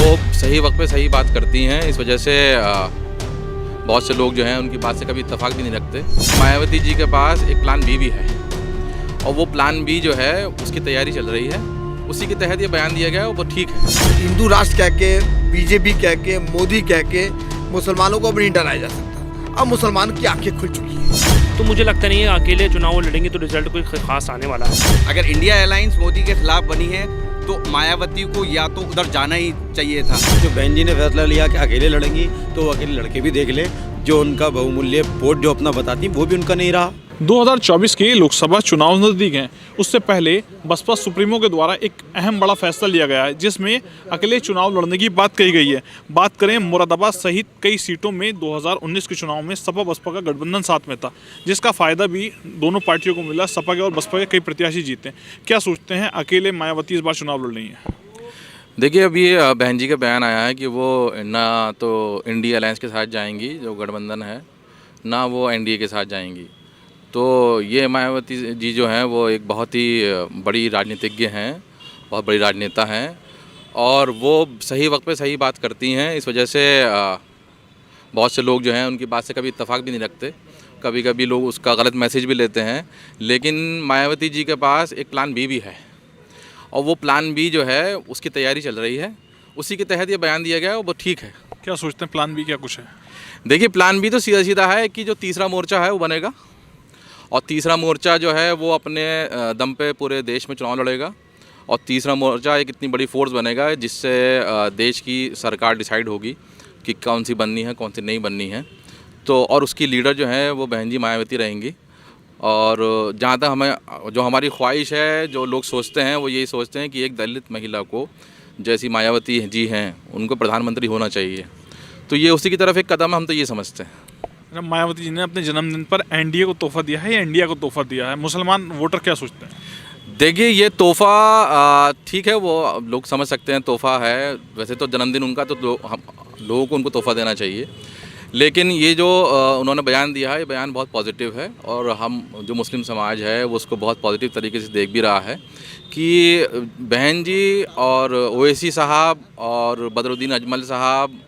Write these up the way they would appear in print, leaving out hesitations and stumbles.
वो सही वक्त पे सही बात करती हैं। इस वजह से बहुत से लोग जो हैं उनकी बात से कभी इत्तेफाक भी नहीं रखते। मायावती जी के पास एक प्लान बी है और वो प्लान बी जो है उसकी तैयारी चल रही है। उसी के तहत ये बयान दिया गया है, वो ठीक है। हिंदू राष्ट्र कह के, बीजेपी कह के, मोदी कह के मुसलमानों को अब नहीं डराया जा सकता। अब मुसलमान की आंखें खुल चुकी हैं। तो मुझे लगता नहीं है अकेले चुनाव लड़ेंगे तो रिजल्ट कोई खास आने वाला है। अगर इंडिया अलायंस मोदी के खिलाफ बनी है तो मायावती को या तो उधर जाना ही चाहिए था। जो बहन जी ने फैसला लिया कि अकेले लड़ेंगी तो वो अकेले लड़के भी देख ले। जो उनका बहुमूल्य वोट जो अपना बताती वो भी उनका नहीं रहा। 2024 के लोकसभा चुनाव नजदीक हैं। उससे पहले बसपा सुप्रीमो के द्वारा एक अहम बड़ा फैसला लिया गया है जिसमें अकेले चुनाव लड़ने की बात कही गई है। बात करें मुरादाबाद सहित कई सीटों में 2019 के चुनाव में सपा बसपा का गठबंधन साथ में था, जिसका फायदा भी दोनों पार्टियों को मिला। सपा के और बसपा के कई प्रत्याशी जीते। क्या सोचते हैं, अकेले मायावती इस बार चुनाव लड़ रही हैं? देखिए, अभी बहन जी का बयान आया है कि वो ना तो इंडिया अलायंस के साथ जाएंगी जो गठबंधन है, ना वो एनडीए के साथ जाएंगी। तो ये मायावती जी जो हैं वो एक बहुत ही बड़ी राजनीतिज्ञ हैं, बहुत बड़ी राजनेता हैं और वो सही वक्त पे सही बात करती हैं। इस वजह से बहुत से लोग जो हैं उनकी बात से कभी इत्तेफाक भी नहीं रखते। कभी कभी लोग उसका गलत मैसेज भी लेते हैं। लेकिन मायावती जी के पास एक प्लान बी है और वो प्लान बी जो है उसकी तैयारी चल रही है। उसी के तहत ये बयान दिया गया है, वो ठीक है। क्या सोचते हैं, प्लान बी क्या कुछ है? देखिए, प्लान बी तो सीधा सीधा है कि जो तीसरा मोर्चा है वो बनेगा और तीसरा मोर्चा जो है वो अपने दम पे पूरे देश में चुनाव लड़ेगा और तीसरा मोर्चा एक इतनी बड़ी फोर्स बनेगा जिससे देश की सरकार डिसाइड होगी कि कौन सी बननी है, कौन सी नहीं बननी है। तो और उसकी लीडर जो है वो बहन जी मायावती रहेंगी। और जहाँ तक हमें जो हमारी ख्वाहिश है, जो लोग सोचते हैं वो यही सोचते हैं कि एक दलित महिला को जैसी मायावती जी हैं उनको प्रधानमंत्री होना चाहिए। तो ये उसी की तरफ एक कदम हम तो ये समझते हैं। मायावती जी ने अपने जन्मदिन पर एनडीए को तोहफा दिया है या इंडिया को तोहफा दिया है? मुसलमान वोटर क्या सोचते हैं? देखिए, ये तोहफ़ा ठीक है, वो लोग समझ सकते हैं तोहफ़ा है। वैसे तो जन्मदिन उनका तो लोगों को उनको तोहफ़ा देना चाहिए। लेकिन ये जो उन्होंने बयान दिया है, ये बयान बहुत पॉजिटिव है और हम जो मुस्लिम समाज है वो उसको बहुत पॉजिटिव तरीके से देख भी रहा है कि बहन जी और ओवैसी साहब और बदरुद्दीन अजमल साहब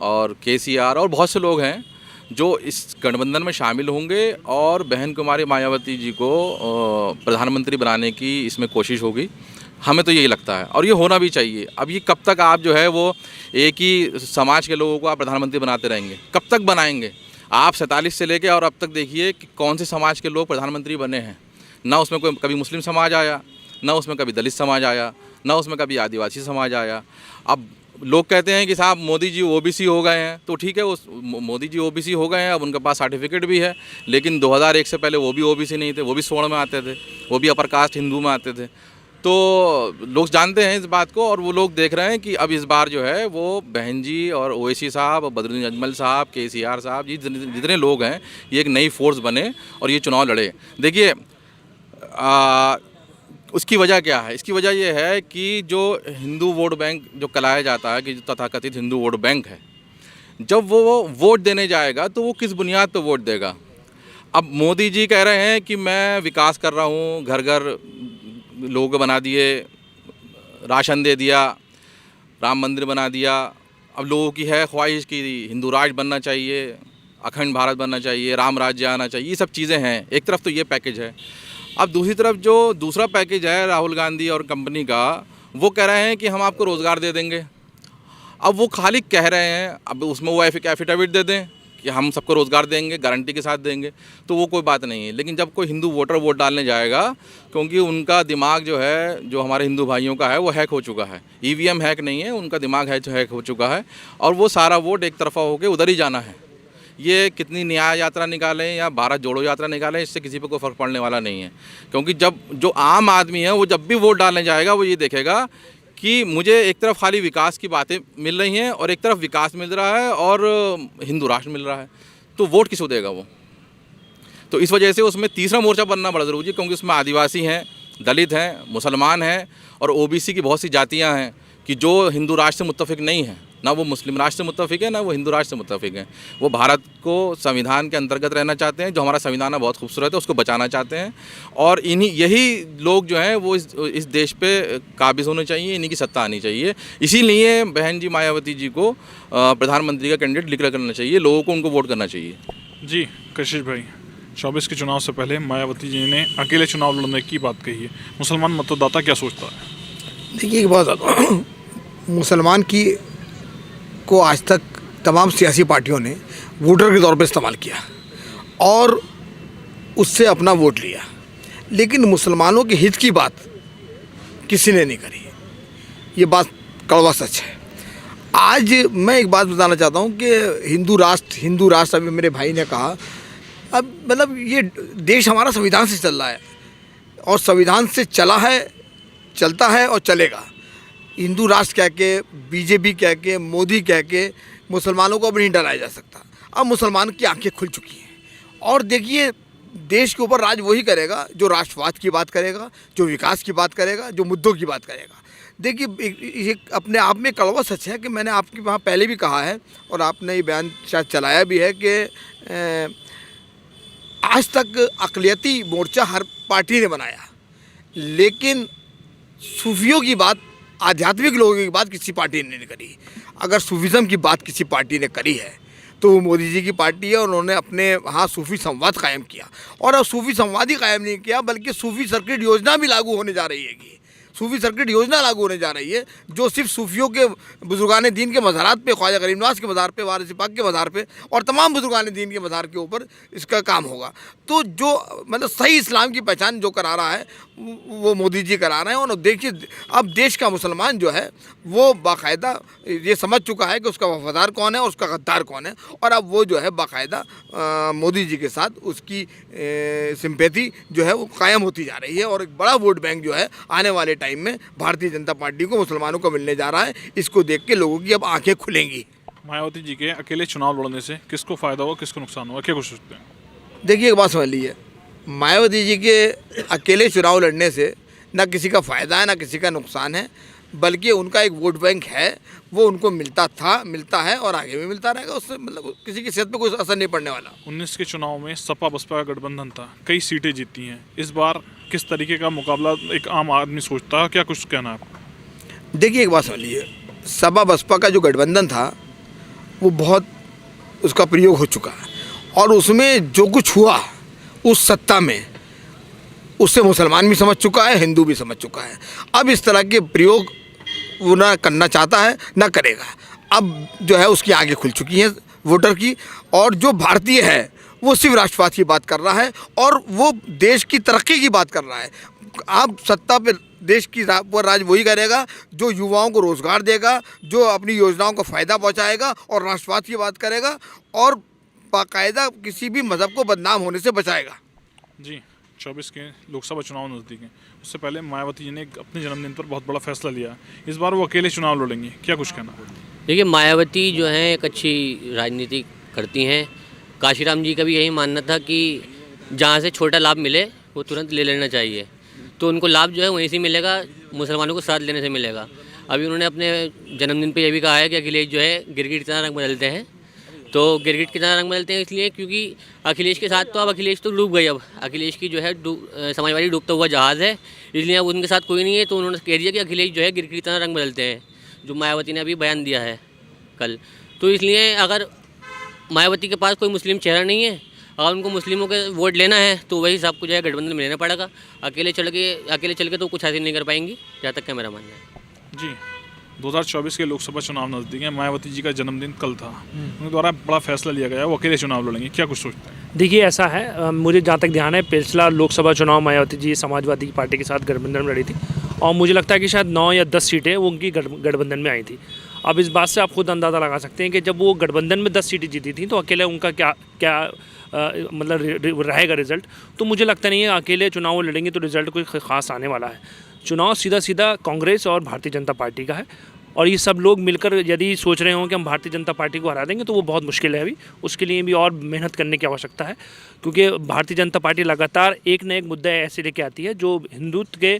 और केसीआर और बहुत से लोग हैं जो इस गठबंधन में शामिल होंगे और बहन कुमारी मायावती जी को प्रधानमंत्री बनाने की इसमें कोशिश होगी। हमें तो यही लगता है और ये होना भी चाहिए। अब ये कब तक आप जो है वो एक ही समाज के लोगों को आप प्रधानमंत्री बनाते रहेंगे? कब तक बनाएंगे? आप 47 से लेके और अब तक देखिए कि कौन से समाज के लोग प्रधानमंत्री बने हैं। ना उसमें कोई कभी मुस्लिम समाज आया, ना उसमें कभी दलित समाज आया, ना उसमें कभी आदिवासी समाज आया। अब लोग कहते हैं कि साहब मोदी जी ओबीसी हो गए हैं, तो ठीक है, उस मोदी जी ओबीसी हो गए हैं, अब उनके पास सर्टिफिकेट भी है। लेकिन 2001 से पहले वो भी ओबीसी नहीं थे, वो भी स्वर्ण में आते थे, वो भी अपर कास्ट हिंदू में आते थे। तो लोग जानते हैं इस बात को और वो लोग देख रहे हैं कि अब इस बार जो है वो बहन जी और ओवैसी साहब और बदरुद्दीन अजमल साहब, केसीआर साहब जी, जितने लोग हैं ये एक नई फोर्स बने और ये चुनाव लड़े। देखिए, उसकी वजह क्या है? इसकी वजह ये है कि जो हिंदू वोट बैंक जो कहलाया जाता है कि जो तथाकथित हिंदू वोट बैंक है, जब वो वोट देने जाएगा तो वो किस बुनियाद पर वोट देगा? अब मोदी जी कह रहे हैं कि मैं विकास कर रहा हूँ, घर घर लोग बना दिए, राशन दे दिया, राम मंदिर बना दिया। अब लोगों की है ख्वाहिश कि हिंदू राष्ट्र बनना चाहिए, अखंड भारत बनना चाहिए, राम राज्य आना चाहिए। ये सब चीज़ें हैं। एक तरफ तो ये पैकेज है। अब दूसरी तरफ जो दूसरा पैकेज है राहुल गांधी और कंपनी का, वो कह रहे हैं कि हम आपको रोज़गार दे देंगे। अब वो खाली कह रहे हैं, अब उसमें वो एफिडेविट दे दें कि हम सबको रोज़गार देंगे, गारंटी के साथ देंगे, तो वो कोई बात नहीं है। लेकिन जब कोई हिंदू वोटर वोट डालने जाएगा, क्योंकि उनका दिमाग जो है, जो हमारे हिंदू भाइयों का है, वो हैक हो चुका है। ईवीएम हैक नहीं है, उनका दिमाग हैक हो चुका है और वो सारा वोट एक तरफा होकर उधर ही जाना है। ये कितनी न्याय यात्रा निकालें या भारत जोड़ो यात्रा निकालें, इससे किसी पे कोई फ़र्क पड़ने वाला नहीं है। क्योंकि जब जो आम आदमी है वो जब भी वोट डालने जाएगा वो ये देखेगा कि मुझे एक तरफ खाली विकास की बातें मिल रही हैं और एक तरफ विकास मिल रहा है और हिंदू राष्ट्र मिल रहा है, तो वोट किसको देगा वो? तो इस वजह से उसमें तीसरा मोर्चा बनना बड़ा ज़रूरी है, क्योंकि उसमें आदिवासी हैं, दलित हैं, मुसलमान हैं और ओबीसी की बहुत सी जातियाँ हैं कि जो हिंदू राष्ट्र से मुत्तफिक नहीं हैं। ना वो मुस्लिम राष्ट्र से मुत्तफिक है, ना वो हिंदू राष्ट्र से मुत्तफिक हैं। वो भारत को संविधान के अंतर्गत रहना चाहते हैं, जो हमारा संविधान है बहुत खूबसूरत है, उसको बचाना चाहते हैं। और यही लोग जो हैं वो इस देश पे काबिज होने चाहिए, इन्हीं की सत्ता आनी चाहिए। इसीलिए बहन जी मायावती जी को प्रधानमंत्री का कैंडिडेट डिक्लेयर करना चाहिए, लोगों को उनको वोट करना चाहिए। जी कशिश भाई, 24 के चुनाव से पहले मायावती जी ने अकेले चुनाव लड़ने की बात कही है। मुसलमान मतदाता क्या सोचता है? देखिए एक बात, मुसलमान को आज तक तमाम सियासी पार्टियों ने वोटर के तौर पर इस्तेमाल किया और उससे अपना वोट लिया, लेकिन मुसलमानों के हित की बात किसी ने नहीं करी। ये बात कड़वा सच है। आज मैं एक बात बताना चाहता हूँ कि हिंदू राष्ट्र अभी मेरे भाई ने कहा, अब मतलब ये देश हमारा संविधान से चल रहा है और संविधान से चला है, चलता है और चलेगा। हिंदू राष्ट्र कह के, बीजेपी कह के, मोदी कह के मुसलमानों को अब नहीं डराया जा सकता। अब मुसलमान की आंखें खुल चुकी हैं और देखिए देश के ऊपर राज वही करेगा जो राष्ट्रवाद की बात करेगा, जो विकास की बात करेगा, जो मुद्दों की बात करेगा। देखिए ये अपने आप में कड़वा सच है कि मैंने आपके वहाँ पहले भी कहा है और आपने ये बयान शायद चलाया भी है कि आज तक अक़लियती मोर्चा हर पार्टी ने बनाया, लेकिन सूफियों की बात, आध्यात्मिक लोगों की बात किसी पार्टी ने नहीं करी। अगर सूफिज़म की बात किसी पार्टी ने करी है तो वो मोदी जी की पार्टी है और उन्होंने अपने वहाँ सूफ़ी संवाद कायम किया। और अब सूफ़ी संवाद ही कायम नहीं किया बल्कि सूफ़ी सर्किट योजना भी लागू होने जा रही है। सूफ़ी सर्किट योजना लागू होने जा रही है जो सिर्फ सूफियों के बुजुर्गान दीन के मज़ारात पे, ख्वाजा गरीब नवाज़ के मज़ार पे, वारिस पाक के मज़ार पे और तमाम बुजुर्गान दीन के मज़ार के ऊपर इसका काम होगा। तो जो मतलब सही इस्लाम की पहचान जो करा रहा है वो मोदी जी करा रहे हैं। और देखिए अब देश का मुसलमान जो है वो बाकायदा ये समझ चुका है कि उसका वफादार कौन है और उसका गद्दार कौन है, और अब वो जो है बाकायदा मोदी जी के साथ उसकी सिंपैथी जो है वो कायम होती जा रही है। और एक बड़ा वोट बैंक जो है आने वाले टाइम में भारतीय जनता पार्टी को, मुसलमानों को मिलने जा रहा है। इसको देख के लोगों की अब आंखें खुलेंगी। मायावती जी के अकेले चुनाव लड़ने से किसको फ़ायदा होगा, किसको नुकसान होगा, क्या कुछ सोचते हैं? देखिए एक बात समझ लीजिए, मायावती जी के अकेले चुनाव लड़ने से ना किसी का फ़ायदा है ना किसी का नुकसान है, बल्कि उनका एक वोट बैंक है, वो उनको मिलता है और आगे भी मिलता रहेगा। उससे मतलब किसी की सेहत पे कोई असर नहीं पड़ने वाला। 19 के चुनाव में सपा बसपा का गठबंधन था, कई सीटें जीती हैं। इस बार किस तरीके का मुकाबला एक आम आदमी सोचता है, क्या कुछ कहना है आपको? देखिए एक बात समझ लीजिए, सपा बसपा का जो गठबंधन था वो बहुत उसका प्रयोग हो चुका है और उसमें जो कुछ हुआ उस सत्ता में उससे मुसलमान भी समझ चुका है, हिंदू भी समझ चुका है। अब इस तरह के प्रयोग वो ना करना चाहता है ना करेगा। अब जो है उसकी आंखें खुल चुकी हैं वोटर की, और जो भारतीय है वो सिर्फ राष्ट्रवाद की बात कर रहा है और वो देश की तरक्की की बात कर रहा है। अब सत्ता पर देश की पर राज वही करेगा जो युवाओं को रोज़गार देगा, जो अपनी योजनाओं को फ़ायदा पहुंचाएगा और राष्ट्रवाद की बात करेगा और बाकायदा किसी भी मज़हब को बदनाम होने से बचाएगा। जी 24 के लोकसभा चुनाव नज़दीक हैं, उससे पहले मायावती जी ने अपने जन्मदिन पर बहुत बड़ा फैसला लिया। इस बार वो अकेले चुनाव लड़ेंगी, क्या कुछ कहना? देखिए मायावती जो हैं एक अच्छी राजनीति करती हैं। काशीराम जी का भी यही मानना था कि जहाँ से छोटा लाभ मिले वो तुरंत ले लेना चाहिए, तो उनको लाभ जो है वहीं से मिलेगा, मुसलमानों को साथ लेने से मिलेगा। अभी उन्होंने अपने जन्मदिन पे ये भी कहा है कि अखिलेश जो है गिरगिट की तरह रंग बदलते हैं। तो गिरगिट की तरह रंग बदलते हैं इसलिए क्योंकि अखिलेश के साथ तो अब अखिलेश तो डूब गई। अब अखिलेश की जो है समाजवादी डूबता हुआ जहाज़ है, इसलिए अब उनके साथ कोई नहीं है। तो उन्होंने कह दिया कि अखिलेश जो है गिरगिट की तरह रंग बदलते हैं, जो मायावती ने अभी बयान दिया है कल। तो इसलिए अगर मायावती के पास कोई मुस्लिम चेहरा नहीं है, अगर उनको मुस्लिमों के वोट लेना है तो वही सबको जो है गठबंधन में लेना पड़ेगा। अकेले चल के तो कुछ हासिल नहीं कर पाएंगी, जहाँ तक का मेरा मानना है। जी 2024 के लोकसभा चुनाव नज़दीक हैं, मायावती जी का जन्मदिन कल था, उनके द्वारा बड़ा फैसला लिया गया है, वो अकेले चुनाव लड़ेंगे, क्या कुछ सोचते हैं? देखिए ऐसा है, मुझे जहाँ तक ध्यान है पिछला लोकसभा चुनाव मायावती जी समाजवादी पार्टी के साथ गठबंधन में लड़ी थी और मुझे लगता है कि शायद 9 या 10 सीटें वो उनकी गठबंधन में आई थी। अब इस बात से आप खुद अंदाज़ा लगा सकते हैं कि जब वो गठबंधन में 10 सीटें जीती थी तो अकेले उनका क्या मतलब रहेगा रिज़ल्ट। तो मुझे लगता नहीं है अकेले चुनाव लड़ेंगे तो रिज़ल्ट कोई ख़ास आने वाला है। चुनाव सीधा कांग्रेस और भारतीय जनता पार्टी का है, और ये सब लोग मिलकर यदि सोच रहे हों कि हम भारतीय जनता पार्टी को हरा देंगे तो वो बहुत मुश्किल है। अभी उसके लिए भी और मेहनत करने की आवश्यकता है, क्योंकि भारतीय जनता पार्टी लगातार एक न एक मुद्दा ऐसे लेके आती है जो हिंदुत्व के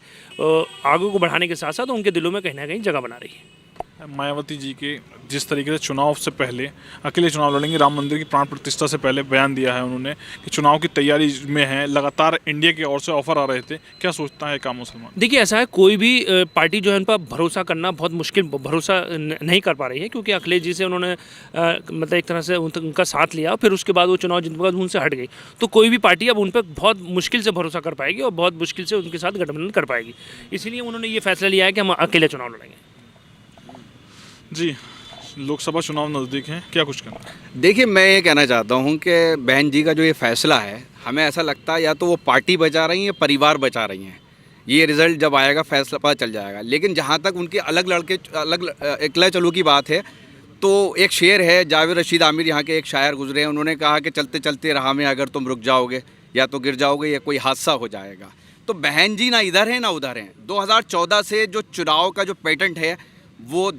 आगे को बढ़ाने के साथ साथ उनके दिलों में कहीं ना कहीं जगह बना रही है। मायावती जी के जिस तरीके से चुनाव से पहले अकेले चुनाव लड़ेंगे, राम मंदिर की प्राण प्रतिष्ठा से पहले बयान दिया है उन्होंने कि चुनाव की तैयारी में है, लगातार इंडिया की ओर से ऑफर आ रहे थे, क्या सोचता है कामो सलमान? देखिए ऐसा है, कोई भी पार्टी जो है उन पर भरोसा करना बहुत मुश्किल, भरोसा नहीं कर पा रही है, क्योंकि अखिलेश जी से उन्होंने मतलब एक तरह से उनका साथ लिया, फिर उसके बाद वो चुनाव जीतने के बाद उनसे हट गई। तो कोई भी पार्टी अब उन पर बहुत मुश्किल से भरोसा कर पाएगी और बहुत मुश्किल से उनके साथ गठबंधन कर पाएगी। इसीलिए उन्होंने ये फैसला लिया है कि हम अकेले चुनाव लड़ेंगे। जी, लोकसभा चुनाव नज़दीक हैं, क्या कुछ कहना? देखिए, मैं ये कहना चाहता हूँ कि बहन जी का जो ये फैसला है, हमें ऐसा लगता है या तो वो पार्टी बचा रही हैं या परिवार बचा रही हैं। ये रिज़ल्ट जब आएगा फैसला पता चल जाएगा। लेकिन जहाँ तक उनके अलग अकेला चलो की बात है, तो एक शेर है, जावेद रशीद आमिर यहाँ के एक शायर गुजरे हैं, उन्होंने कहा कि चलते चलते राह में अगर तुम रुक जाओगे या तो गिर जाओगे या कोई हादसा हो जाएगा। तो बहन जी ना इधर हैं ना उधर हैं। 2014 से जो चुनाव का जो पैटर्न है वो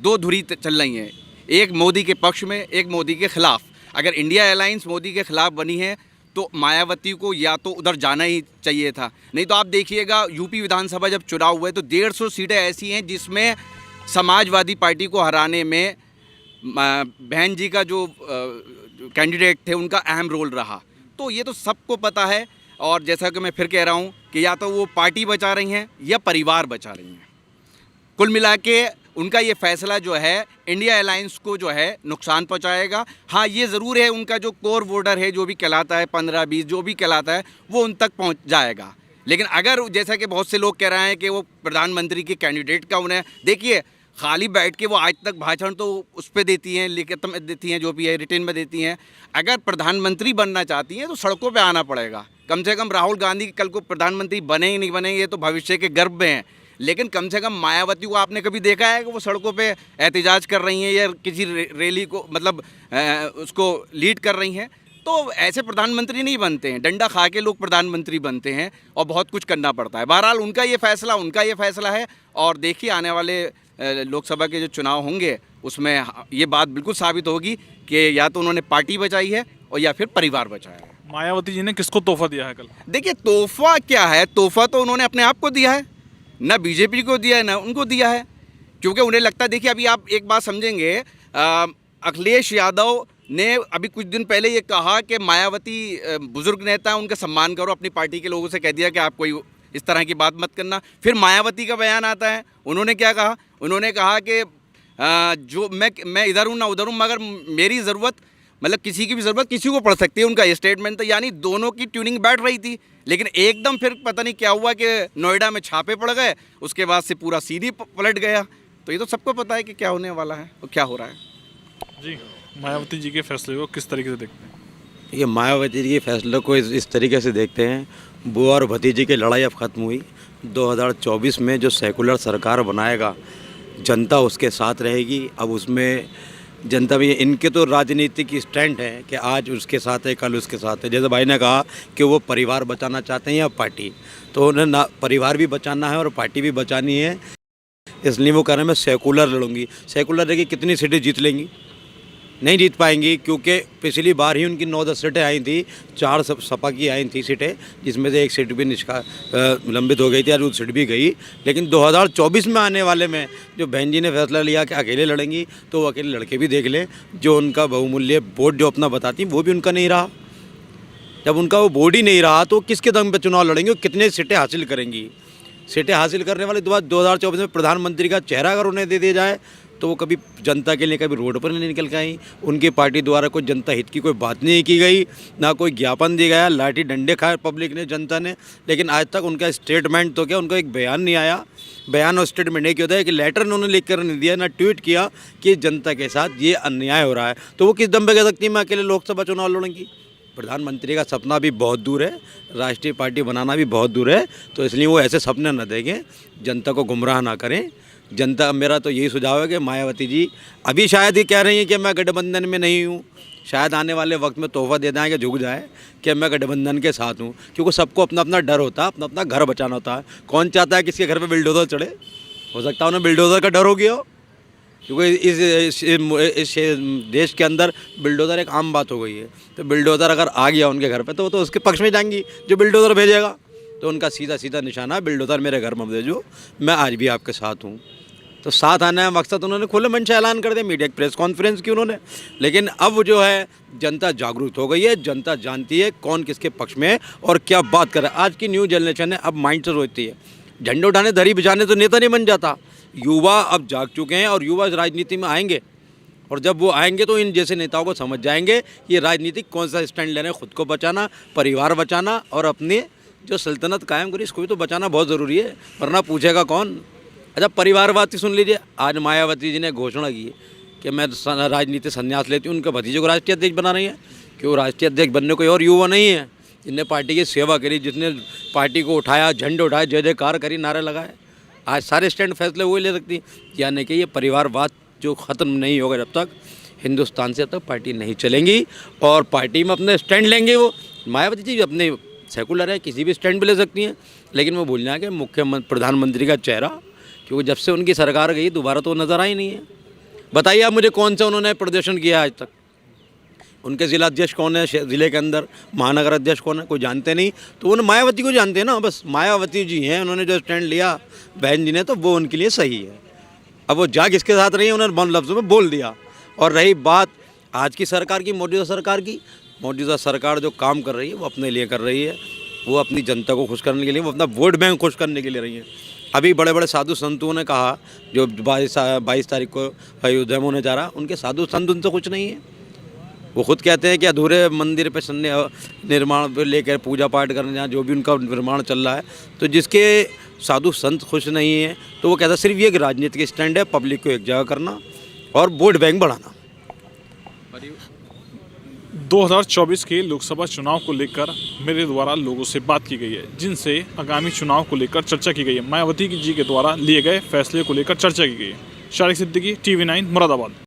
दो धुरी चल रही हैं, एक मोदी के पक्ष में, एक मोदी के ख़िलाफ़। अगर इंडिया अलायंस मोदी के ख़िलाफ़ बनी है तो मायावती को या तो उधर जाना ही चाहिए था। नहीं तो आप देखिएगा, यूपी विधानसभा जब चुनाव हुए तो 150 सीटें ऐसी हैं जिसमें समाजवादी पार्टी को हराने में बहन जी का जो कैंडिडेट थे उनका अहम रोल रहा। तो ये तो सबको पता है। और जैसा कि मैं फिर कह रहा हूँ कि या तो वो पार्टी बचा रही हैं या परिवार बचा रही हैं। कुल मिला के उनका ये फैसला जो है इंडिया अलायंस को जो है नुकसान पहुंचाएगा। हाँ, ये ज़रूर है, उनका जो कोर वोटर है, जो भी कहलाता है 15-20 जो भी कहलाता है, वो उन तक पहुंच जाएगा। लेकिन अगर जैसा कि बहुत से लोग कह रहे हैं कि वो प्रधानमंत्री के कैंडिडेट का उन्हें, देखिए खाली बैठ के वो आज तक भाषण तो उस पर देती हैं, लिखित में देती हैं, जो भी है रिटर्न में देती हैं। अगर प्रधानमंत्री बनना चाहती हैं तो सड़कों पे आना पड़ेगा। कम से कम राहुल गांधी कल को प्रधानमंत्री बने ही नहीं बने, ये तो भविष्य के गर्भ में हैं। लेकिन कम से कम मायावती को आपने कभी देखा है कि वो सड़कों पे एहतजाज कर रही हैं या किसी रैली को मतलब उसको लीड कर रही हैं? तो ऐसे प्रधानमंत्री नहीं बनते हैं, डंडा खा के लोग प्रधानमंत्री बनते हैं और बहुत कुछ करना पड़ता है। बहरहाल उनका ये फैसला है और देखिए आने वाले लोकसभा के जो चुनाव होंगे उसमें ये बात बिल्कुल साबित होगी कि या तो उन्होंने पार्टी बचाई है और या फिर परिवार बचाया है। मायावती जी ने किसको तोहफा दिया है कल? देखिए, तोहफा क्या है, तोहफा तो उन्होंने अपने आप को दिया है, ना बीजेपी को दिया है ना उनको दिया है। क्योंकि उन्हें लगता है, देखिए अभी आप एक बात समझेंगे, अखिलेश यादव ने अभी कुछ दिन पहले ये कहा कि मायावती बुजुर्ग नेता है, उनका सम्मान करो, अपनी पार्टी के लोगों से कह दिया कि आप कोई इस तरह की बात मत करना। फिर मायावती का बयान आता है, उन्होंने क्या कहा, उन्होंने कहा कि जो मैं इधर हूँ ना उधर हूँ, मगर मेरी ज़रूरत मतलब किसी की भी ज़रूरत किसी को पड़ सकती है, उनका ये स्टेटमेंट था। यानी दोनों की ट्यूनिंग बैठ रही थी। लेकिन एकदम फिर पता नहीं क्या हुआ कि नोएडा में छापे पड़ गए, उसके बाद से पूरा सीधी पलट गया। तो ये तो सबको पता है कि क्या होने वाला है और क्या हो रहा है। जी, मायावती जी के फैसले को किस तरीके से देखते हैं? ये मायावती जी के फैसले को इस तरीके से देखते हैं, बुआ और भतीजे की लड़ाई अब ख़त्म हुई। 2024 में जो सेकुलर सरकार बनाएगा जनता उसके साथ रहेगी। अब उसमें जनता भी, इनके तो राजनीतिक स्टैंड है कि आज उसके साथ है कल उसके साथ है। जैसे भाई ने कहा कि वो परिवार बचाना चाहते हैं या पार्टी, तो उन्हें ना परिवार भी बचाना है और पार्टी भी बचानी है। इसलिए वो कह रहे हैं मैं सेकुलर लड़ूंगी। सेकुलर रह के कितनी सीटें जीत लेंगी? नहीं जीत पाएंगी, क्योंकि पिछली बार ही उनकी 9-10 सीटें आई थी, 4 सपा की आई थी सीटें, जिसमें से एक सीट भी लंबित हो गई थी और वो सीट भी गई। लेकिन 2024 में आने वाले में जो बहन जी ने फैसला लिया कि अकेले लड़ेंगी, तो वो अकेले लड़के भी देख लें। जो उनका बहुमूल्य वोट जो अपना बताती वो भी उनका नहीं रहा। जब उनका वो वोट ही नहीं रहा तो किसके दम पर चुनाव लड़ेंगे और कितने सीटें हासिल करेंगी? सीटें हासिल करने वाले 2024 में प्रधानमंत्री का चेहरा अगर उन्हें दे दिया जाए तो वो कभी जनता के लिए कभी रोड पर नहीं निकल के आई। उनकी पार्टी द्वारा कोई जनता हित की कोई बात नहीं की गई, ना कोई ज्ञापन दिया गया, लाठी डंडे खाए पब्लिक ने, जनता ने। लेकिन आज तक उनका स्टेटमेंट तो क्या, उनका एक बयान नहीं आया। बयान और स्टेटमेंट नहीं होता है कि लेटर उन्होंने लिख कर नहीं दिया, ना ट्वीट किया कि जनता के साथ ये अन्याय हो रहा है। तो वो किस दम पे कह सकती है मैं अकेले लोकसभा चुनाव लड़ूंगी? प्रधानमंत्री का सपना भी बहुत दूर है, राष्ट्रीय पार्टी बनाना भी बहुत दूर है। तो इसलिए वो ऐसे सपने न देखें, जनता को गुमराह ना करें। जनता, मेरा तो यही सुझाव है कि मायावती जी अभी शायद ही कह रही हैं कि मैं गठबंधन में नहीं हूँ, शायद आने वाले वक्त में तोहफा दे दें कि झुक जाए कि मैं गठबंधन के साथ हूँ। क्योंकि सबको अपना अपना डर होता है, अपना अपना घर बचाना होता है। कौन चाहता है किसके घर पे बिल्डोजर चढ़े? हो सकता है उन्हें बिल्डोजर का डर हो गया हो, क्योंकि इस देश के अंदर बिल्डोजर एक आम बात हो गई है। तो बिल्डोजर अगर आ गया उनके घर पे तो वो तो उसके पक्ष में जाएंगी जो बिल्डोजर भेजेगा। तो उनका सीधा सीधा निशाना, बिल्डोजर मेरे घर में भेजो, मैं आज भी आपके साथ हूँ। तो साथ आने का मकसद उन्होंने खुले मन से ऐलान कर दिया, मीडिया की प्रेस कॉन्फ्रेंस की उन्होंने। लेकिन अब जो है जनता जागरूक हो गई है, जनता जानती है कौन किसके पक्ष में है और क्या बात कर रहा है। आज की न्यू जनरेशन है, अब माइंड से सोचती है। झंडे उठाने दरी बिछाने तो नेता नहीं बन जाता। युवा अब जाग चुके हैं और युवा राजनीति में आएंगे, और जब वो आएंगे तो इन जैसे नेताओं को समझ जाएंगे ये राजनीतिक कौन सा स्टैंड ले रहे हैं। खुद को बचाना, परिवार बचाना और अपनी जो सल्तनत कायम करी इसको भी तो बचाना बहुत ज़रूरी है, वरना पूछेगा कौन। अच्छा, परिवारवाद की सुन लीजिए। आज मायावती जी ने घोषणा की है कि मैं राजनीति संन्यास लेती हूँ। उनके भतीजे को राष्ट्रीय अध्यक्ष बना रही है कि वो राष्ट्रीय अध्यक्ष बनने कोई और युवा नहीं है जिसने पार्टी की सेवा करी, जिसने पार्टी को उठाया, झंडे उठाए, जय जयकार करी, नारे लगाए। आज सारे स्टैंड फैसले वही ले सकती, यानी कि ये परिवारवाद जो ख़त्म नहीं होगा जब तक हिंदुस्तान से, तब पार्टी नहीं चलेंगी और पार्टी में अपने स्टैंड लेंगे। वो मायावती जी अपने सेकुलर है, किसी भी स्टैंड पे ले सकती हैं, लेकिन वो भूल जाए कि मुख्यमंत्री प्रधानमंत्री का चेहरा, क्योंकि जब से उनकी सरकार गई दोबारा तो नज़र आई नहीं है। बताइए आप मुझे कौन सा उन्होंने प्रदर्शन किया आज तक? उनके ज़िला अध्यक्ष कौन है ज़िले के अंदर, महानगर अध्यक्ष कौन है, कोई जानते नहीं। तो उन्हें मायावती को जानते हैं ना, बस मायावती जी हैं, उन्होंने जो स्टैंड लिया बहन जी ने, तो वो उनके लिए सही है। अब वो जा किसके साथ रही है उन्होंने बंद लफ्ज़ों में बोल दिया। और रही बात आज की सरकार की, मौजूदा सरकार की, मौजूदा सरकार जो काम कर रही है वो अपने लिए कर रही है, वो अपनी जनता को खुश करने के लिए, वो अपना वोट बैंक खुश करने के लिए रही है। अभी बड़े बड़े साधु संतों ने कहा, जो 22 तारीख को अयोध्या में होने जा रहा, उनके साधु संत उनसे कुछ नहीं है। वो खुद कहते हैं कि अधूरे मंदिर पे निर्माण पे लेकर पूजा पाठ करने जहाँ जो भी उनका निर्माण चल रहा है, तो जिसके साधु संत खुश नहीं है तो वो कहता सिर्फ ये कि राजनीतिक स्टैंड है, पब्लिक को एक जगह करना और वोट बैंक बढ़ाना। 2024 के लोकसभा चुनाव को लेकर मेरे द्वारा लोगों से बात की गई है, जिनसे आगामी चुनाव को लेकर चर्चा की गई है। मायावती जी के द्वारा लिए गए फैसले को लेकर चर्चा की गई है। शारिक सिद्दीकी, TV9 मुरादाबाद।